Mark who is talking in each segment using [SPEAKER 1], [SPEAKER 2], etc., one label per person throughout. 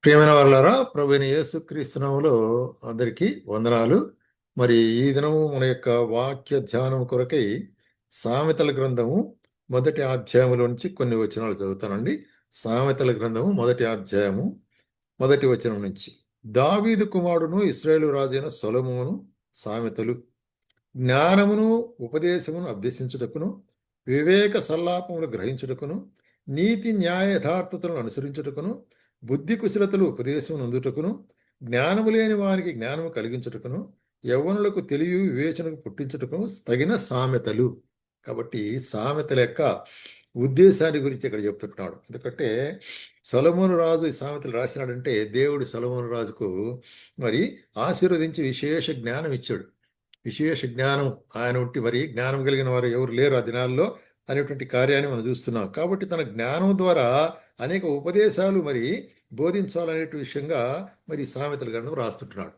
[SPEAKER 1] ప్రియమైన వాళ్ళారా, ప్రభువైన యేసుక్రీస్తు నామములో అందరికీ వందనాలు. మరి ఈ దినము మన యొక్క వాక్య ధ్యానం కొరకై సామెతల గ్రంథము మొదటి అధ్యాయములో నుంచి కొన్ని వచనాలు చదువుతానండి. సామెతల గ్రంథము మొదటి అధ్యాయము మొదటి వచనం నుంచి. దావీదు కుమారుడును ఇశ్రాయేలు రాజైన సొలొమోను సామెతలు. జ్ఞానమును ఉపదేశమును అభ్యసించుటకును, వివేక సల్లాపములు గ్రహించుటకును, నీతి న్యాయ యథార్థతలను అనుసరించుటకును, బుద్ధి కుశలతలు ఉపదేశం అందుటకును, జ్ఞానము లేని వారికి జ్ఞానము కలిగించుటకును, యవ్వనులకు తెలివి వివేచనకు పుట్టించుటకును తగిన సామెతలు. కాబట్టి సామెతల యొక్క ఉద్దేశాన్ని గురించి ఇక్కడ చెప్తున్నాడు. ఎందుకంటే సొలొమోను రాజు ఈ సామెతలు రాసినాడంటే దేవుడు సొలొమోను రాజుకు మరి ఆశీర్వదించి విశేష జ్ఞానం ఇచ్చాడు. విశేష జ్ఞానం ఆయన ఉంటే మరి జ్ఞానం కలిగిన వారు ఎవరు లేరు ఆ దినాల్లో అనేటువంటి కార్యాన్ని మనం చూస్తున్నాం. కాబట్టి తన జ్ఞానం ద్వారా అనేక ఉపదేశాలు మరి బోధించాలనే విషయంగా మరి సామెతల గ్రంథం రాస్తుంటున్నాడు.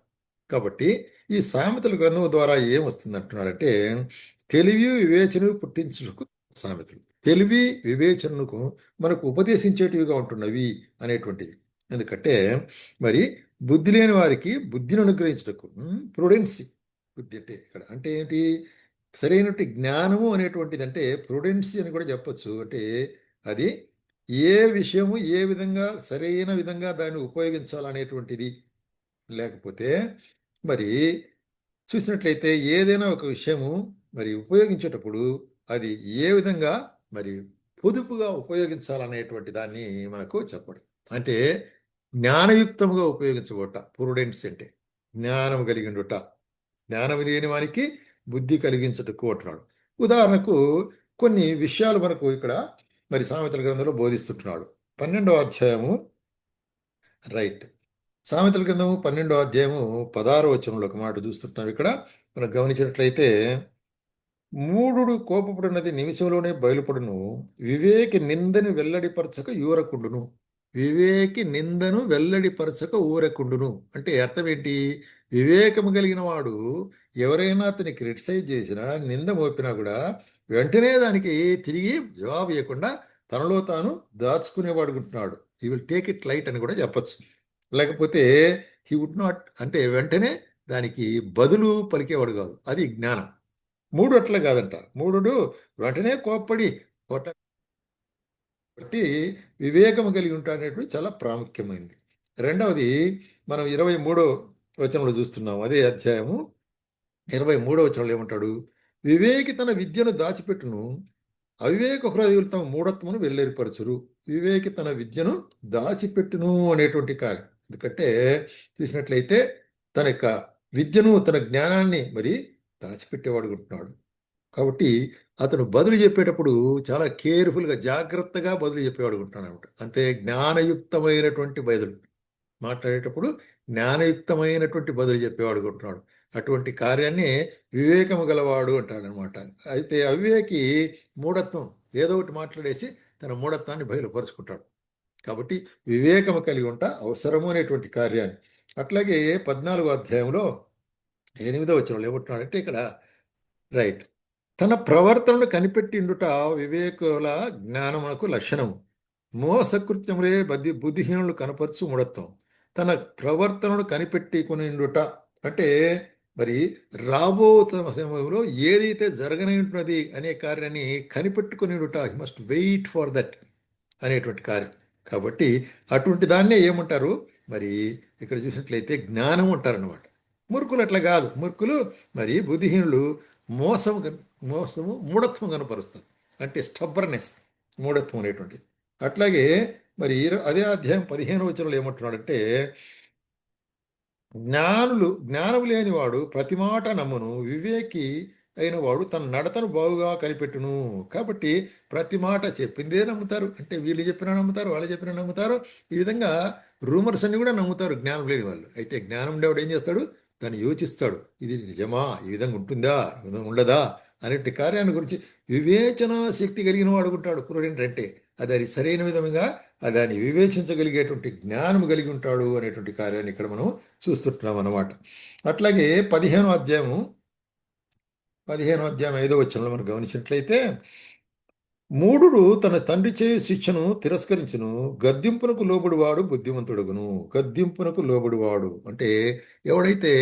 [SPEAKER 1] కాబట్టి ఈ సామెతల గ్రంథం ద్వారా ఏమొస్తుంది అంటున్నాడంటే తెలివి వివేచన పుట్టించుటకు సామెతలు. తెలివి వివేచనకు మనకు ఉపదేశించేటివిగా ఉంటున్నవి అనేటువంటిది. ఎందుకంటే మరి బుద్ధి లేని వారికి బుద్ధిని అనుగ్రహించుటకు ప్రుడెన్సీ. బుద్ధి అంటే ఇక్కడ అంటే ఏంటి? సరైనటువంటి జ్ఞానము అనేటువంటిది అంటే ప్రుడెన్సీ అని కూడా చెప్పచ్చు. అంటే అది ఏ విషయము ఏ విధంగా సరైన విధంగా దాన్ని ఉపయోగించాలనేటువంటిది. లేకపోతే మరి చూసినట్లయితే ఏదైనా ఒక విషయము మరి ఉపయోగించేటప్పుడు అది ఏ విధంగా మరి పొదుపుగా ఉపయోగించాలనేటువంటి దాన్ని మనకు చెప్పడం. అంటే జ్ఞానయుక్తముగా ఉపయోగించబోట ప్రుడెన్స్ అంటే జ్ఞానం కలిగిండుట. జ్ఞానం లేని వానికి బుద్ధి కలిగించుటకు అంటున్నాడు. ఉదాహరణకు కొన్ని విషయాలు మనకు ఇక్కడ మరి సామెతల గ్రంథంలో బోధిస్తుంటున్నాడు. 12వ అధ్యాయము రైట్ సామెతల గ్రంథము 12వ అధ్యాయము 16వ వచనంలో ఒక మాట చూస్తుంటున్నాం. ఇక్కడ మనం గమనించినట్లయితే మూఢుడు కోపపడినది నిమిషంలోనే బయలుపడును, వివేకి నిందని వెల్లడిపరచక యూరకుండును. వివేకి నిందను వెల్లడిపరచక ఊరకుండును అంటే అర్థం ఏంటి? వివేకము కలిగిన వాడు ఎవరైనా అతని క్రిటిసైజ్ చేసినా నింద మోపినా కూడా వెంటనే దానికి తిరిగి జవాబు ఇవ్వకుండా తనలో తాను దాచుకునేవాడుకుంటున్నాడు. He will take it light అని కూడా చెప్పచ్చు. లేకపోతే హీ వుడ్ నాట్ అంటే వెంటనే దానికి బదులు పలికేవాడు కాదు. అది జ్ఞానం. మూడు అట్లా కాదంట. మూఢుడు వెంటనే కోప్పడి బట్టి వివేకము కలిగి ఉంటానేటువంటి చాలా ప్రాముఖ్యమైనది. రెండవది మనం 23వ వచనంలో చూస్తున్నాం. అదే అధ్యాయము 23వ వచనంలో ఏమంటాడు? వివేకి తన విద్యను దాచిపెట్టును, అవివేక హృదయులు తమ మూఢత్వమును వెల్లేరిపరచురు. వివేకి తన విద్యను దాచిపెట్టును అనేటువంటి కార్యం. ఎందుకంటే చూసినట్లయితే తన యొక్క విద్యను తన జ్ఞానాన్ని మరి దాచిపెట్టేవాడు ఉంటున్నాడు. కాబట్టి అతను బదులు చెప్పేటప్పుడు చాలా కేర్ఫుల్గా జాగ్రత్తగా బదులు చెప్పేవాడు ఉంటాడు అనమాట. అంతే జ్ఞానయుక్తమైనటువంటి బదులు మాట్లాడేటప్పుడు జ్ఞానయుక్తమైనటువంటి బదులు చెప్పేవాడు ఉంటున్నాడు. అటువంటి కార్యాన్ని వివేకము గలవాడు అంటాడనమాట. అయితే అవివేకి మూఢత్వం ఏదో ఒకటి మాట్లాడేసి తన మూఢత్వాన్ని బయలుపరుచుకుంటాడు. కాబట్టి వివేకము కలిగి ఉంటా అవసరము అనేటువంటి కార్యాన్ని. అట్లాగే 14వ అధ్యాయంలో 8వ వచనంలో ఏమంటున్నాడంటే ఇక్కడ రైట్ తన ప్రవర్తనను కనిపెట్టిండుట వివేకుల జ్ఞానమునకు లక్షణము. మోసకృత్యములే బుద్ధిహీనులు కనపరచు మూఢత్వం. తన ప్రవర్తనను కనిపెట్టుకునిండుట అంటే మరి రాబో సమయంలో ఏదైతే జరగనున్నది అనే కార్యాన్ని కనిపెట్టుకునిండుట. He must wait for that అనేటువంటి కార్యం. కాబట్టి అటువంటి దాన్నే ఏమంటారు మరి ఇక్కడ చూసినట్లయితే జ్ఞానం అంటారనమాట. మూర్ఖులు అట్లా కాదు. మూర్ఖులు మరి బుద్ధిహీనులు మోసము మూఢత్వం కనపరుస్తారు. అంటే స్టబ్బర్నెస్ మూఢత్వం అనేటువంటిది. అట్లాగే మరి అదే అధ్యాయం 15వ వచనంలో ఏమంటున్నాడంటే జ్ఞానం లేనివాడు ప్రతి మాట నమ్మును, వివేకి అయిన వాడు తన నడతను బాగుగా కనిపెట్టును. కాబట్టి ప్రతి మాట చెప్పిందే నమ్ముతారు. అంటే వీళ్ళు చెప్పినా నమ్ముతారు, వాళ్ళు చెప్పినా నమ్ముతారు. ఈ విధంగా రూమర్స్ అన్ని కూడా నమ్ముతారు జ్ఞానం లేని వాళ్ళు. అయితే జ్ఞానం ఉండేవాడు ఏం చేస్తాడు? దాన్ని యోచిస్తాడు. ఇది నిజమా? ఈ విధంగా ఉంటుందా? ఈ విధంగా ఉండదా? అనేటి కార్యాన్ని గురించి వివేచన శక్తి కలిగిన వాడు ఉంటాడు పురుడు. అంటే అది సరైన విధంగా దాన్ని వివేచించగలిగేటువంటి జ్ఞానం కలిగి ఉంటాడు అనేటువంటి కార్యాన్ని ఇక్కడ మనం చూస్తుంటున్నాం అన్నమాట. అట్లాగే 15వ అధ్యాయం 5వ వచనంలో మనం గమనించినట్లయితే మూఢుడు తన తండ్రి చే శిక్షను తిరస్కరించును, గద్దింపునకు లోబడివాడు బుద్ధిమంతుడుగును. గద్దింపునకు లోబడివాడు అంటే ఎవడైతే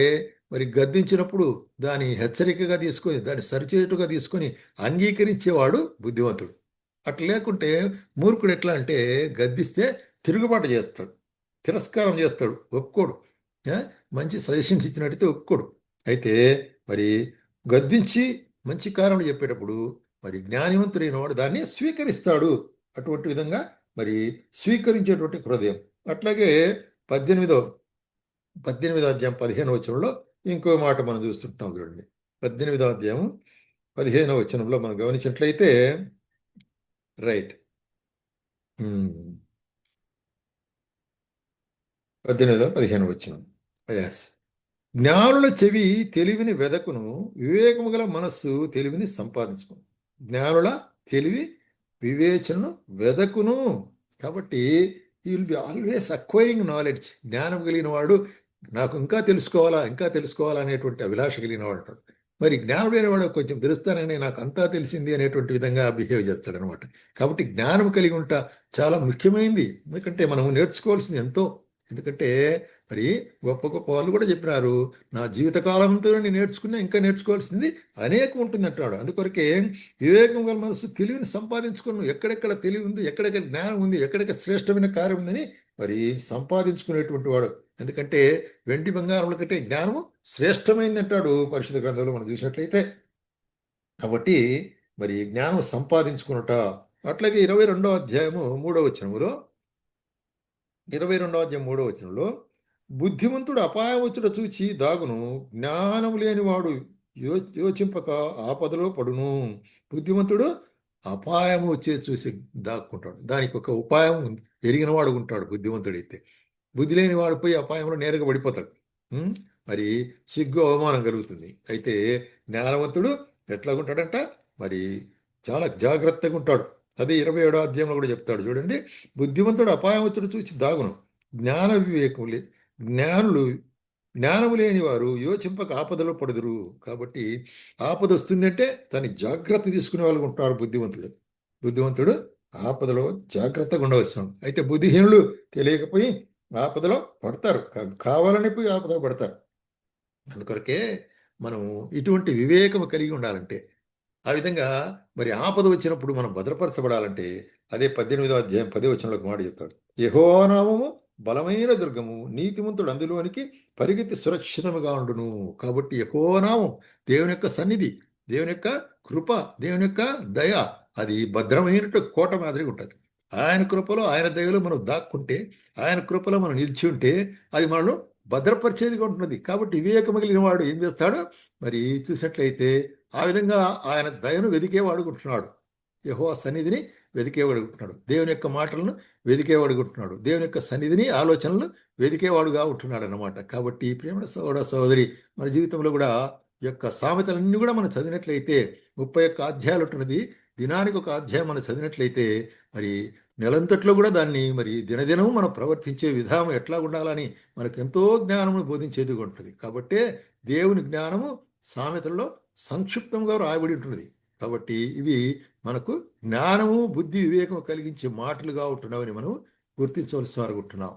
[SPEAKER 1] మరి గద్దించినప్పుడు దాని హెచ్చరికగా తీసుకొని దాన్ని సరిచేటుగా తీసుకొని అంగీకరించేవాడు బుద్ధిమంతుడు. అట్లా లేకుంటే మూర్ఖుడు ఎట్లా అంటే గద్దిస్తే తిరుగుబాటు చేస్తాడు, తిరస్కారం చేస్తాడు, ఒప్పుకోడు. ఆ? మంచి సజెషన్స్ ఇచ్చినట్టయితే ఒప్పుకోడు. అయితే మరి గద్దించి మంచి కారణం చెప్పేటప్పుడు మరి జ్ఞానివంతుడైన వాడు దాన్ని స్వీకరిస్తాడు. అటువంటి విధంగా మరి స్వీకరించేటువంటి హృదయం. అట్లాగే పద్దెనిమిదో 18వ అధ్యాయం 15వ వచనంలో ఇంకో మాట మనం చూస్తుంటాం చూడండి. 18వ అధ్యాయం 15వ వచనంలో మనం గమనించినట్లయితే రైట్. 18వ 15వ వచనం. ఎస్. జ్ఞానుల చెవి తెలివిని వెదకును, వివేకము గల మనస్సు తెలివిని సంపాదించును. జ్ఞానుల తెలివి వివేచనను వెదకును. కాబట్టి ఈ will be always acquiring knowledge. జ్ఞానం కలిగిన వాడు నాకు ఇంకా తెలుసుకోవాలా ఇంకా తెలుసుకోవాలా అనేటువంటి అభిలాష కలిగిన వాడు అంటాడు. మరి జ్ఞానుడైన వాడు కొంచెం తెలుస్తానని నాకు అంతా తెలిసింది అనేటువంటి విధంగా బిహేవ్ చేస్తాడు అనమాట. కాబట్టి జ్ఞానం కలిగి ఉంటా చాలా ముఖ్యమైనది. ఎందుకంటే మనం నేర్చుకోవాల్సింది ఎంతో. ఎందుకంటే మరి గొప్ప గొప్ప వాళ్ళు కూడా చెప్పినారు, నా జీవితకాలంతో నేను నేర్చుకున్నా ఇంకా నేర్చుకోవాల్సింది అనేకం ఉంటుంది అంటాడు. అందుకొరకే వివేకం గల మనసు తెలివిని సంపాదించుకుని ఎక్కడెక్కడ తెలివి ఉంది, ఎక్కడెక్కడ జ్ఞానం ఉంది, ఎక్కడెక్కడ శ్రేష్టమైన కార్యం ఉందని మరి సంపాదించుకునేటువంటి వాడు. ఎందుకంటే వెండి బంగారముల కంటే జ్ఞానము శ్రేష్టమైంది అంటాడు పరిశుద్ధ గ్రంథంలో మనం చూసినట్లయితే. కాబట్టి మరి జ్ఞానం సంపాదించుకున్నట. అట్లాగే 22వ అధ్యాయము 3వ వచనములో 22వ అధ్యాయం 3వ వచనంలో బుద్ధిమంతుడు అపాయం వచ్చుట చూచి దాగును, జ్ఞానము లేనివాడు యోచింపక ఆపదలో పడును. బుద్ధిమంతుడు అపాయము వచ్చే చూసి దాక్కుంటాడు. దానికి ఒక ఉపాయం ఉంది, ఎరిగిన వాడు ఉంటాడు బుద్ధిమంతుడైతే. బుద్ధి లేని వాడు పోయి అపాయంలో నేరుగా పడిపోతాడు. ఉం? మరి సిగ్గు అవమానం కలుగుతుంది. అయితే జ్ఞానవంతుడు ఎట్లాగుంటాడంట మరి చాలా జాగ్రత్తగా ఉంటాడు. అదే 27వ అధ్యాయంలో కూడా చెప్తాడు చూడండి. బుద్ధిమంతుడు అపాయం వచ్చుడు చూచి దాగును, జ్ఞాన వివేకములే జ్ఞానులు జ్ఞానము లేని వారు యోచింపక ఆపదలో పడుదురు. కాబట్టి ఆపద వస్తుందంటే దాన్ని జాగ్రత్త తీసుకునే వాళ్ళు ఉంటారు బుద్ధిమంతుడు. బుద్ధిమంతుడు ఆపదలో జాగ్రత్తగా ఉండవలసిన. అయితే బుద్ధిహీనులు తెలియకపోయి ఆపదలో పడతారు, కావాలని పోయి ఆపదలో పడతారు. అందుకొరకే మనము ఇటువంటి వివేకము కలిగి ఉండాలంటే ఆ విధంగా మరి ఆపద వచ్చినప్పుడు మనం భద్రపరచబడాలంటే అదే 18వ అధ్యాయం 10వ వచనంలో ఒక మాట చెప్తాడు. యెహోవా నామము బలమైన దుర్గము, నీతిమంతుడు అందులోనికి పరిగెత్తి సురక్షితముగా ఉండును. కాబట్టి యెహోవా నామం, దేవుని యొక్క సన్నిధి, దేవుని యొక్క కృప, దేవుని యొక్క దయ అది భద్రమైన కోట మాదిరిగా ఉంటుంది. ఆయన కృపలో ఆయన దయలో మనం దాక్కుంటే, ఆయన కృపలో మనం నిలిచి ఉంటే అది మనల్ని భద్రపరిచేదిగా ఉంటున్నది. కాబట్టి వివేకం కలిగిన వాడు ఏం చేస్తాడు మరి చూసినట్లయితే ఆ విధంగా ఆయన దయను వెదికేవాడుకుంటున్నాడు. యెహోవా సన్నిధిని వెదికేవాడుకుంటున్నాడు. దేవుని యొక్క మాటలను వెదికేవాడుకుంటున్నాడు. దేవుని యొక్క సన్నిధిని ఆలోచనలను వెదికేవాడుగా ఉంటున్నాడు అన్నమాట. కాబట్టి ప్రేమ సోదర సోదరి మన జీవితంలో కూడా ఈ యొక్క సామెతలన్నీ కూడా మనం చదివినట్లయితే 31 అధ్యాయాలు ఉంటున్నది. దినానికి ఒక అధ్యాయం మనం చదివినట్లయితే మరి నెలంతట్లో కూడా దాన్ని మరి దినదినం మనం ప్రవర్తించే విధానం ఎట్లా ఉండాలని మనకు ఎంతో జ్ఞానము బోధించేదిగా ఉంటుంది. కాబట్టే దేవుని జ్ఞానము సామెతల్లో సంక్షిప్తంగా రాయబడి ఉంటున్నది. కాబట్టి ఇవి మనకు జ్ఞానము బుద్ధి వివేకం కలిగించే మాటలుగా ఉంటున్నామని మనం గుర్తించవలసి వారు ఉంటున్నాం.